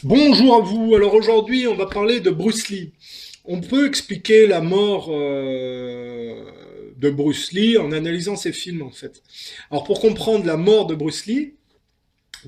Bonjour à vous. Alors aujourd'hui, on va parler de Bruce Lee. On peut expliquer la mort de Bruce Lee en analysant ses films en fait. Alors pour comprendre la mort de Bruce Lee,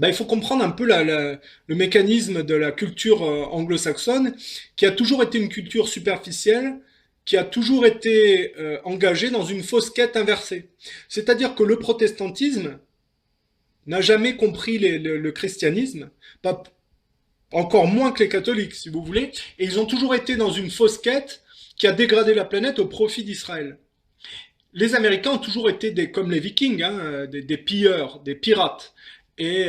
il faut comprendre un peu le mécanisme de la culture anglo-saxonne, qui a toujours été une culture superficielle, qui a toujours été engagée dans une fausse quête inversée. C'est-à-dire que le protestantisme n'a jamais compris le christianisme, pas encore moins que les catholiques, si vous voulez, et ils ont toujours été dans une fausse quête qui a dégradé la planète au profit d'Israël. Les Américains ont toujours été comme les Vikings, hein, des pilleurs, des pirates, et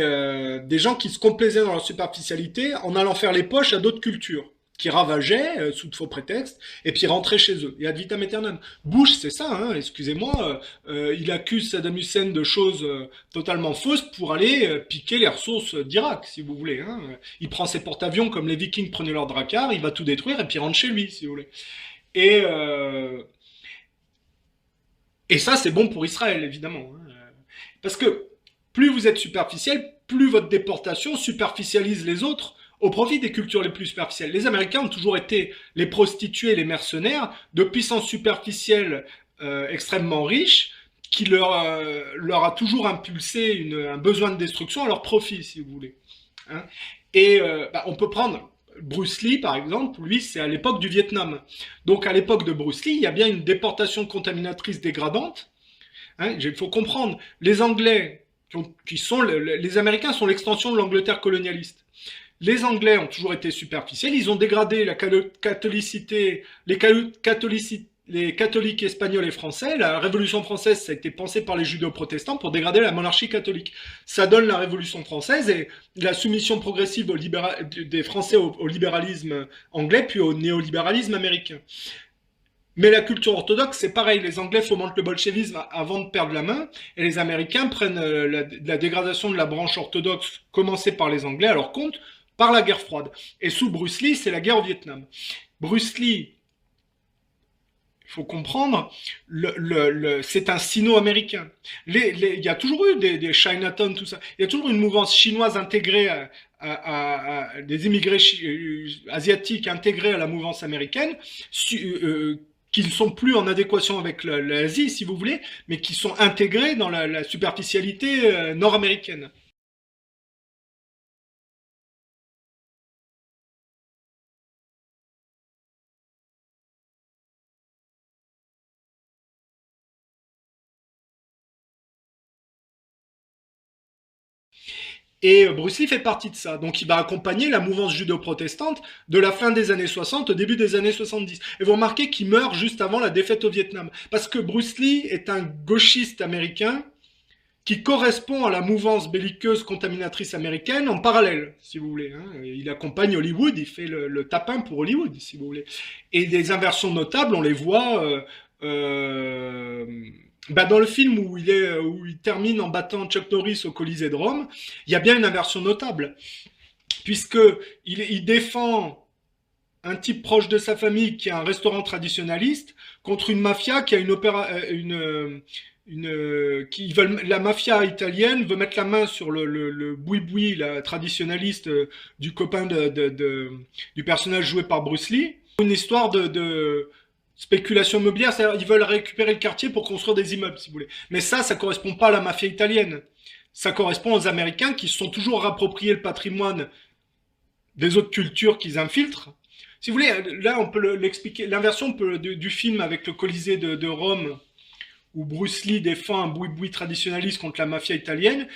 des gens qui se complaisaient dans leur superficialité en allant faire les poches à d'autres cultures, qui ravageaient sous de faux prétextes, et puis rentraient chez eux. Et ad vitam aeternam. Bush, c'est ça, hein, excusez-moi, il accuse Saddam Hussein de choses totalement fausses pour aller piquer les ressources d'Irak, si vous voulez. Hein. Il prend ses porte-avions comme les Vikings prenaient leur dracar, il va tout détruire, et puis il rentre chez lui, si vous voulez. Et, euh, et ça, c'est bon pour Israël, évidemment. Hein. Parce que plus vous êtes superficiel, plus votre déportation superficialise les autres au profit des cultures les plus superficielles. Les Américains ont toujours été les prostituées, les mercenaires de puissance superficielle extrêmement riches qui leur a toujours impulsé un besoin de destruction à leur profit, si vous voulez. Hein. Et on peut prendre Bruce Lee, par exemple, lui, c'est à l'époque du Vietnam. Donc, à l'époque de Bruce Lee, il y a bien une déportation contaminatrice dégradante. Hein, il faut comprendre, les Anglais, les Américains sont l'extension de l'Angleterre colonialiste. Les Anglais ont toujours été superficiels, ils ont dégradé la catholicité, les catholiques espagnols et français. La Révolution française, ça a été pensé par les judéo-protestants pour dégrader la monarchie catholique. Ça donne la Révolution française et la soumission progressive des Français au libéralisme anglais, puis au néolibéralisme américain. Mais la culture orthodoxe, c'est pareil. Les Anglais fomentent le bolchevisme avant de perdre la main, et les Américains prennent la dégradation de la branche orthodoxe commencée par les Anglais à leur compte par la guerre froide. Et sous Bruce Lee, c'est la guerre au Vietnam. Bruce Lee, il faut comprendre, c'est un sino-américain. Il y a toujours eu des Chinatown, tout ça. Il y a toujours une mouvance chinoise intégrée des immigrés asiatiques intégrés à la mouvance américaine, qui ne sont plus en adéquation avec l'Asie, si vous voulez, mais qui sont intégrés dans la superficialité nord-américaine. Et Bruce Lee fait partie de ça. Donc il va accompagner la mouvance judéo-protestante de la fin des années 60 au début des années 70. Et vous remarquez qu'il meurt juste avant la défaite au Vietnam. Parce que Bruce Lee est un gauchiste américain qui correspond à la mouvance belliqueuse contaminatrice américaine en parallèle, si vous voulez. Hein. Il accompagne Hollywood, il fait le tapin pour Hollywood, si vous voulez. Et des inversions notables, on les voit dans le film où il termine en battant Chuck Norris au Colisée de Rome, il y a bien une inversion notable, puisque il défend un type proche de sa famille qui a un restaurant traditionnaliste contre une mafia qui a la mafia italienne veut mettre la main sur le boui-boui, la traditionnaliste du copain du personnage joué par Bruce Lee. Une histoire de spéculation immobilière, c'est-à-dire ils veulent récupérer le quartier pour construire des immeubles, si vous voulez. Mais ça correspond pas à la mafia italienne. Ça correspond aux Américains qui se sont toujours rappropriés le patrimoine des autres cultures qu'ils infiltrent. Si vous voulez, là on peut l'expliquer, l'inversion du film avec le Colisée de Rome, où Bruce Lee défend un boui-boui traditionnaliste contre la mafia italienne,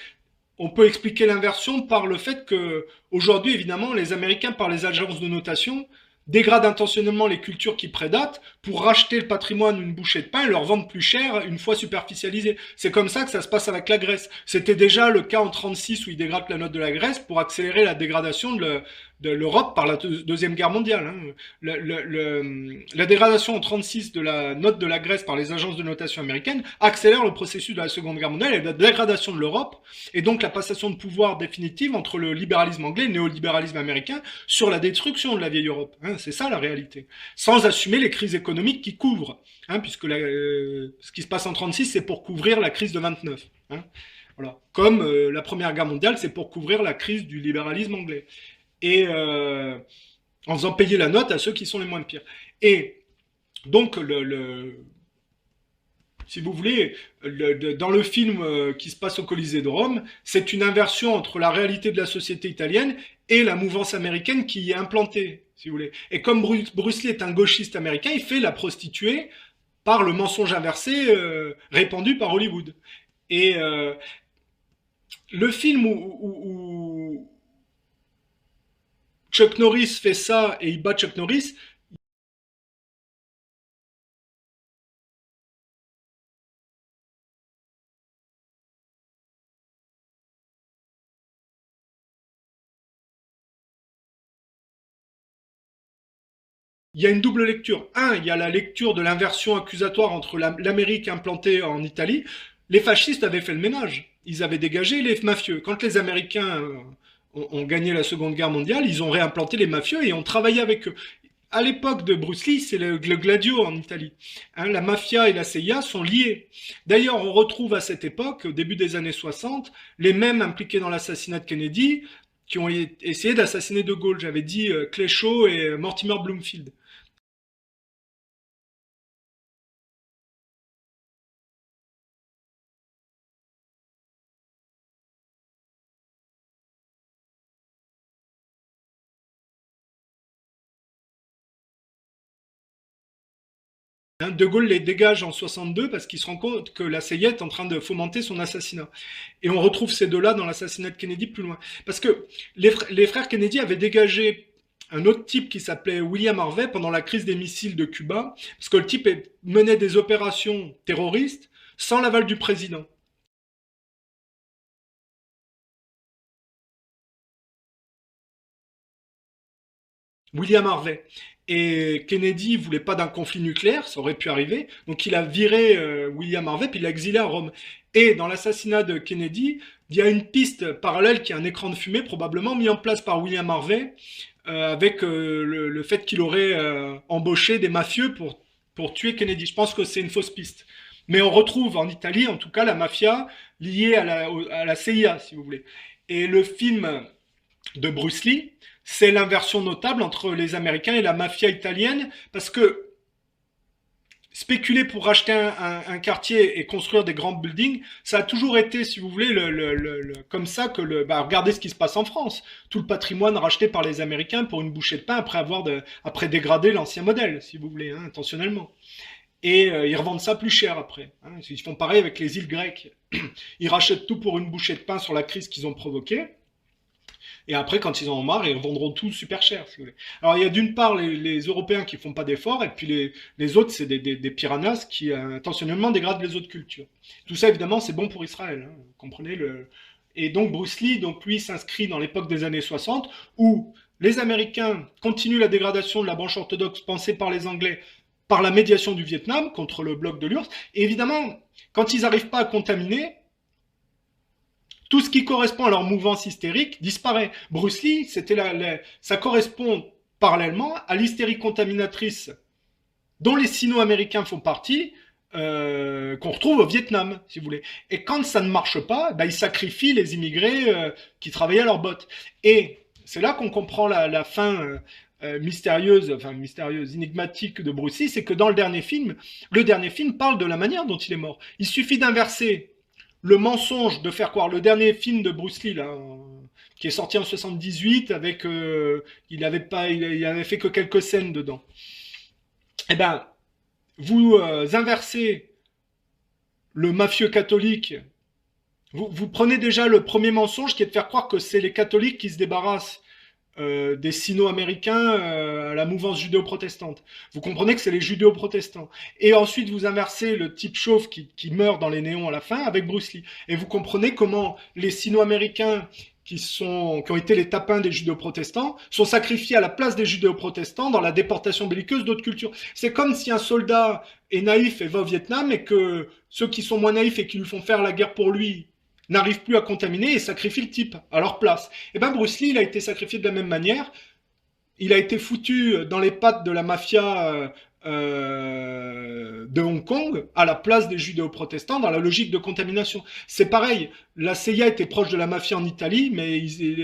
on peut expliquer l'inversion par le fait que, aujourd'hui, évidemment, les Américains, par les agences de notation, dégradent intentionnellement les cultures qui prédatent pour racheter le patrimoine une bouchée de pain et leur vendre plus cher une fois superficialisé. C'est comme ça que ça se passe avec la Grèce. C'était déjà le cas en 36 où ils dégradent la note de la Grèce pour accélérer la dégradation de l'Europe par la Deuxième Guerre mondiale. Hein. La dégradation en 36 de la note de la Grèce par les agences de notation américaines accélère le processus de la Seconde Guerre mondiale et la dégradation de l'Europe et donc la passation de pouvoir définitive entre le libéralisme anglais et le néolibéralisme américain sur la destruction de la vieille Europe. Hein, c'est ça la réalité. Sans assumer les crises économiques qui couvrent. Hein, puisque ce qui se passe en 36, c'est pour couvrir la crise de 29. Hein, voilà. Comme la Première Guerre mondiale, c'est pour couvrir la crise du libéralisme anglais. et en faisant payer la note à ceux qui sont les moins pires. Et donc, si vous voulez, dans le film qui se passe au Colisée de Rome, c'est une inversion entre la réalité de la société italienne et la mouvance américaine qui y est implantée, si vous voulez. Et comme Bruce Lee est un gauchiste américain, il fait la prostituée par le mensonge inversé répandu par Hollywood. Et le film où Chuck Norris fait ça et il bat Chuck Norris, il y a une double lecture. Un, il y a la lecture de l'inversion accusatoire entre l'Amérique implantée en Italie. Les fascistes avaient fait le ménage. Ils avaient dégagé les mafieux. Quand les Américains ont gagné la Seconde Guerre mondiale, ils ont réimplanté les mafieux et ont travaillé avec eux. À l'époque de Bruce Lee, c'est le Gladio en Italie. Hein, la mafia et la CIA sont liées. D'ailleurs, on retrouve à cette époque, au début des années 60, les mêmes impliqués dans l'assassinat de Kennedy qui ont essayé d'assassiner De Gaulle. J'avais dit Cléchot et Mortimer Bloomfield. Hein, De Gaulle les dégage en 62 parce qu'il se rend compte que la CIA est en train de fomenter son assassinat. Et on retrouve ces deux-là dans l'assassinat de Kennedy plus loin. Parce que les frères Kennedy avaient dégagé un autre type qui s'appelait William Harvey pendant la crise des missiles de Cuba, parce que le type menait des opérations terroristes sans l'aval du président. William Harvey. Et Kennedy voulait pas d'un conflit nucléaire, ça aurait pu arriver, donc il a viré William Harvey puis il l'a exilé à Rome. Et dans l'assassinat de Kennedy, il y a une piste parallèle qui est un écran de fumée probablement mis en place par William Harvey avec le fait qu'il aurait embauché des mafieux pour tuer Kennedy. Je pense que c'est une fausse piste. Mais on retrouve en Italie, en tout cas, la mafia liée à la CIA, si vous voulez. Et le film de Bruce Lee, c'est l'inversion notable entre les Américains et la mafia italienne, parce que spéculer pour racheter un quartier et construire des grands buildings, ça a toujours été, si vous voulez, comme ça que regardez ce qui se passe en France. Tout le patrimoine racheté par les Américains pour une bouchée de pain après dégradé l'ancien modèle, si vous voulez, hein, intentionnellement. Et ils revendent ça plus cher après. Hein. Ils font pareil avec les îles grecques. Ils rachètent tout pour une bouchée de pain sur la crise qu'ils ont provoquée. Et après, quand ils en ont marre, ils revendront tout super cher, si vous voulez. Alors, il y a d'une part les Européens qui font pas d'efforts, et puis les autres, c'est des piranhas qui intentionnellement dégradent les autres cultures. Tout ça, évidemment, c'est bon pour Israël. Hein, vous comprenez le... Et donc, Bruce Lee, donc, lui, s'inscrit dans l'époque des années 60, où les Américains continuent la dégradation de la branche orthodoxe pensée par les Anglais par la médiation du Vietnam contre le bloc de l'URSS. Et évidemment, quand ils n'arrivent pas à contaminer, tout ce qui correspond à leur mouvance hystérique disparaît. Bruce Lee, ça correspond parallèlement à l'hystérie contaminatrice dont les Sino-Américains font partie, qu'on retrouve au Vietnam, si vous voulez. Et quand ça ne marche pas, ils sacrifient les immigrés qui travaillaient à leur botte. Et c'est là qu'on comprend la fin mystérieuse, énigmatique de Bruce Lee, c'est que dans le dernier film parle de la manière dont il est mort. Il suffit d'inverser le mensonge de faire croire, le dernier film de Bruce Lee, là, qui est sorti en 78, avec, il avait fait que quelques scènes dedans. Eh ben, vous inversez le mafieux catholique, vous prenez déjà le premier mensonge qui est de faire croire que c'est les catholiques qui se débarrassent des sino-américains à la mouvance judéo-protestante. Vous comprenez que c'est les judéo-protestants. Et ensuite, vous inversez le type chauve qui meurt dans les néons à la fin avec Bruce Lee. Et vous comprenez comment les sino-américains qui ont été les tapins des judéo-protestants sont sacrifiés à la place des judéo-protestants dans la déportation belliqueuse d'autres cultures. C'est comme si un soldat est naïf et va au Vietnam et que ceux qui sont moins naïfs et qui lui font faire la guerre pour lui n'arrivent plus à contaminer et sacrifient le type à leur place. Et ben Bruce Lee, il a été sacrifié de la même manière. Il a été foutu dans les pattes de la mafia de Hong Kong à la place des judéo-protestants dans la logique de contamination. C'est pareil, la CIA était proche de la mafia en Italie, mais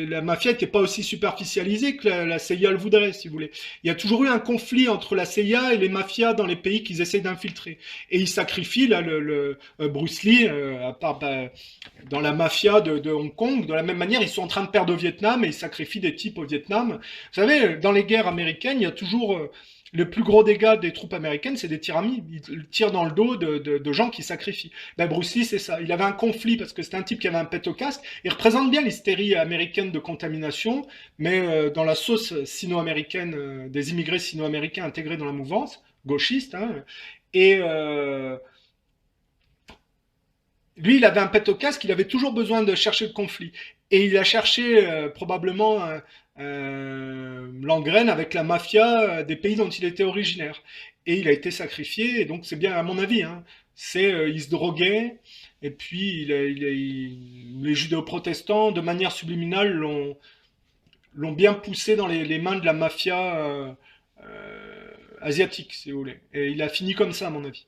la mafia n'était pas aussi superficialisée que la CIA le voudrait, si vous voulez. Il y a toujours eu un conflit entre la CIA et les mafias dans les pays qu'ils essayent d'infiltrer. Et ils sacrifient, là, Bruce Lee, à part dans la mafia de Hong Kong, de la même manière, ils sont en train de perdre au Vietnam et ils sacrifient des types au Vietnam. Vous savez, dans les guerres américaines, il y a toujours... le plus gros dégât des troupes américaines, c'est des tirs amis. Ils tirent dans le dos de gens qui sacrifient. Ben Bruce Lee, c'est ça. Il avait un conflit parce que c'était un type qui avait un pet au casque. Il représente bien l'hystérie américaine de contamination, mais dans la sauce sino-américaine, des immigrés sino-américains intégrés dans la mouvance, gauchiste. Hein, et lui, il avait un pet au casque, il avait toujours besoin de chercher le conflit. Et il a cherché probablement l'engraine avec la mafia des pays dont il était originaire. Et il a été sacrifié, et donc c'est bien à mon avis. Hein, il se droguait, et puis les judéo-protestants, de manière subliminale, l'ont bien poussé dans les mains de la mafia asiatique, si vous voulez. Et il a fini comme ça, à mon avis.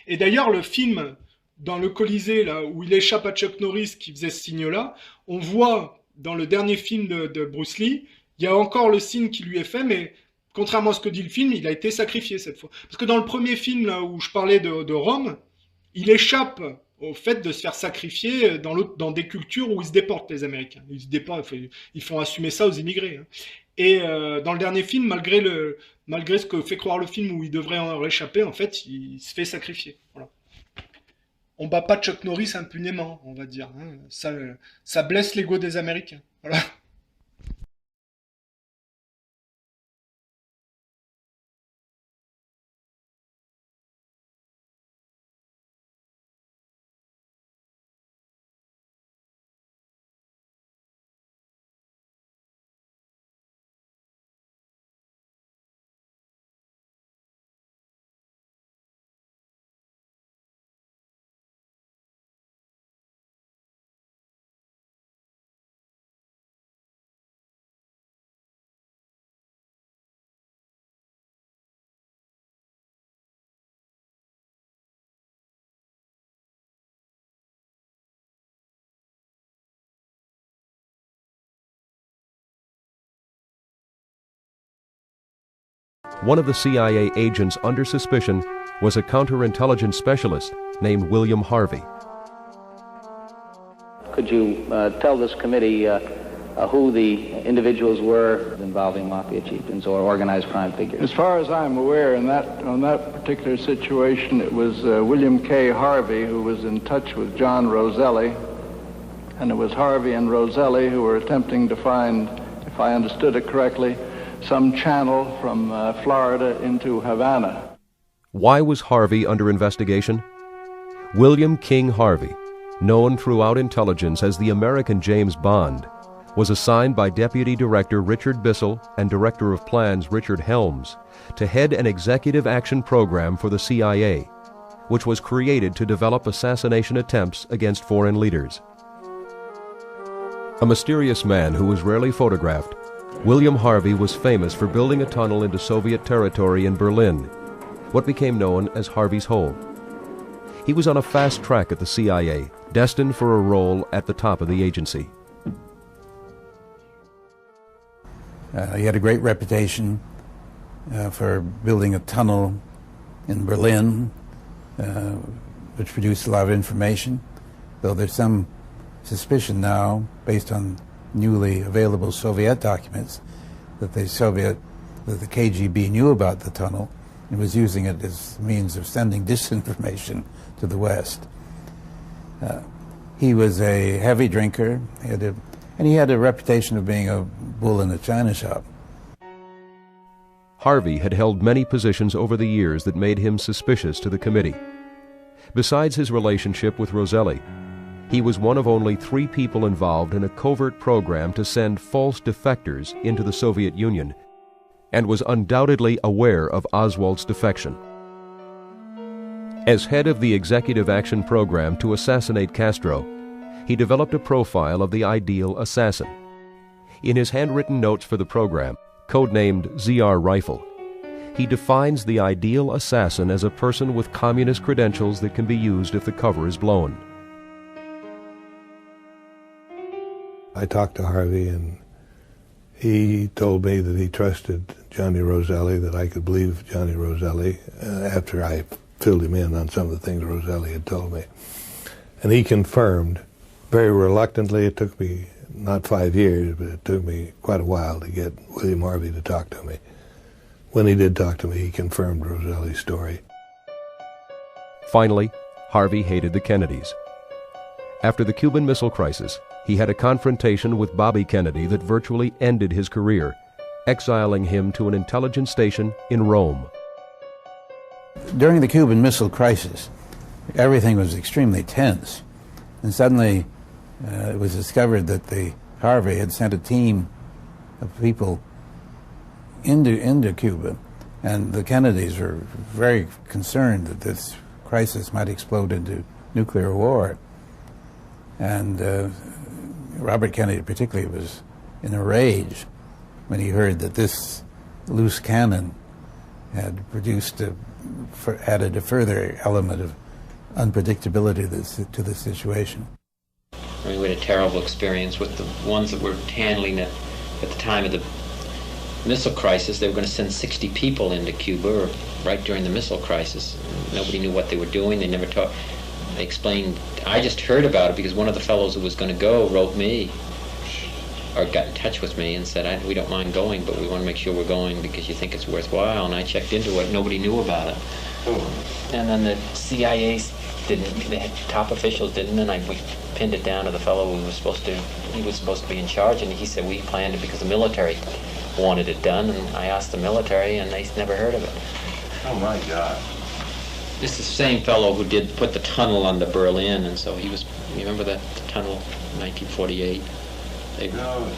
Et d'ailleurs, le film dans le Colisée, là, où il échappe à Chuck Norris qui faisait ce signe-là, on voit dans le dernier film de Bruce Lee, il y a encore le signe qui lui est fait, mais contrairement à ce que dit le film, il a été sacrifié cette fois. Parce que dans le premier film, là, où je parlais de Rome, il échappe au fait de se faire sacrifier dans des cultures où ils se déportent, les Américains. Ils se déportent, ils font assumer ça aux immigrés. Hein. Et dans le dernier film, malgré ce que fait croire le film où il devrait en réchapper, en fait, il se fait sacrifier. Voilà. On bat pas Chuck Norris impunément, on va dire. Hein. Ça blesse l'ego des Américains. Voilà. One of the CIA agents under suspicion was a counterintelligence specialist named William Harvey. Could you tell this committee who the individuals were involving mafia chieftains or organized crime figures? As far as I'm aware, on that particular situation, it was William K. Harvey who was in touch with John Roselli, and it was Harvey and Roselli who were attempting to find, if I understood it correctly, some channel from Florida into Havana. Why was Harvey under investigation? William King Harvey, known throughout intelligence as the American James Bond, was assigned by Deputy Director Richard Bissell and Director of Plans Richard Helms to head an executive action program for the CIA, which was created to develop assassination attempts against foreign leaders. A mysterious man who was rarely photographed, William Harvey was famous for building a tunnel into Soviet territory in Berlin, what became known as Harvey's Hole. He was on a fast track at the CIA, destined for a role at the top of the agency. He had a great reputation for building a tunnel in Berlin, which produced a lot of information, though there's some suspicion now, based on newly available Soviet documents, that the KGB knew about the tunnel and was using it as a means of sending disinformation to the West. He was a heavy drinker, and he had a reputation of being a bull in a china shop. Harvey had held many positions over the years that made him suspicious to the committee. Besides his relationship with Roselli, he was one of only 3 people involved in a covert program to send false defectors into the Soviet Union, and was undoubtedly aware of Oswald's defection. As head of the Executive Action Program to assassinate Castro, he developed a profile of the ideal assassin. In his handwritten notes for the program, codenamed ZR Rifle, he defines the ideal assassin as a person with communist credentials that can be used if the cover is blown. I talked to Harvey, and he told me that he trusted Johnny Roselli, that I could believe Johnny Roselli, after I filled him in on some of the things Roselli had told me. And he confirmed, very reluctantly. It took me not 5 years, but it took me quite a while to get William Harvey to talk to me. When he did talk to me, he confirmed Roselli's story. Finally, Harvey hated the Kennedys. After the Cuban Missile Crisis, he had a confrontation with Bobby Kennedy that virtually ended his career, exiling him to an intelligence station in Rome. During the Cuban Missile Crisis, everything was extremely tense, and suddenly it was discovered that Harvey had sent a team of people into Cuba, and the Kennedys were very concerned that this crisis might explode into nuclear war. And Robert Kennedy particularly was in a rage when he heard that this loose cannon had added a further element of unpredictability to the situation. I mean, we had a terrible experience with the ones that were handling it at the time of the missile crisis. They were going to send 60 people into Cuba right during the missile crisis. Nobody knew what they were doing. They never talked. They explained. I just heard about it because one of the fellows who was going to go wrote me, or got in touch with me and said, we don't mind going, but we want to make sure we're going because you think it's worthwhile. And I checked into it. Nobody knew about it. And then the CIA didn't. The top officials didn't, and we pinned it down to the fellow who was supposed to be in charge, and he said we planned it because the military wanted it done, and I asked the military, and they never heard of it. Oh my God. This is the same fellow who put the tunnel under Berlin, and so he was, you remember that tunnel, 1948?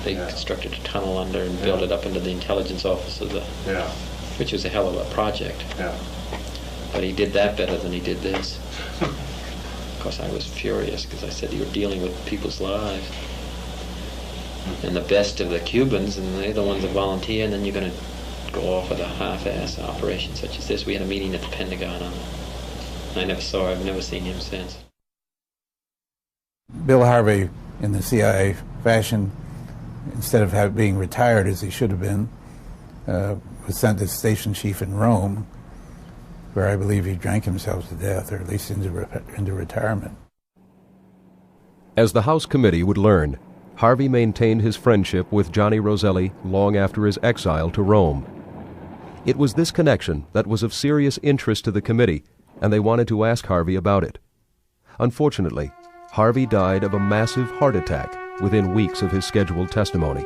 They constructed a tunnel under and built it up into the intelligence office of which was a hell of a project. Yeah. But he did that better than he did this. Of course, I was furious because I said you were dealing with people's lives. And the best of the Cubans, and they're the ones that volunteer, and then you're going to go off with a half-ass operation such as this. We had a meeting at the Pentagon on it. I've never seen him since. Bill Harvey, in the CIA fashion, instead of being retired as he should have been, was sent as station chief in Rome, where I believe he drank himself to death, or at least into retirement. As the House Committee would learn, Harvey maintained his friendship with Johnny Roselli long after his exile to Rome. It was this connection that was of serious interest to the committee, and they wanted to ask Harvey about it. Unfortunately, Harvey died of a massive heart attack within weeks of his scheduled testimony.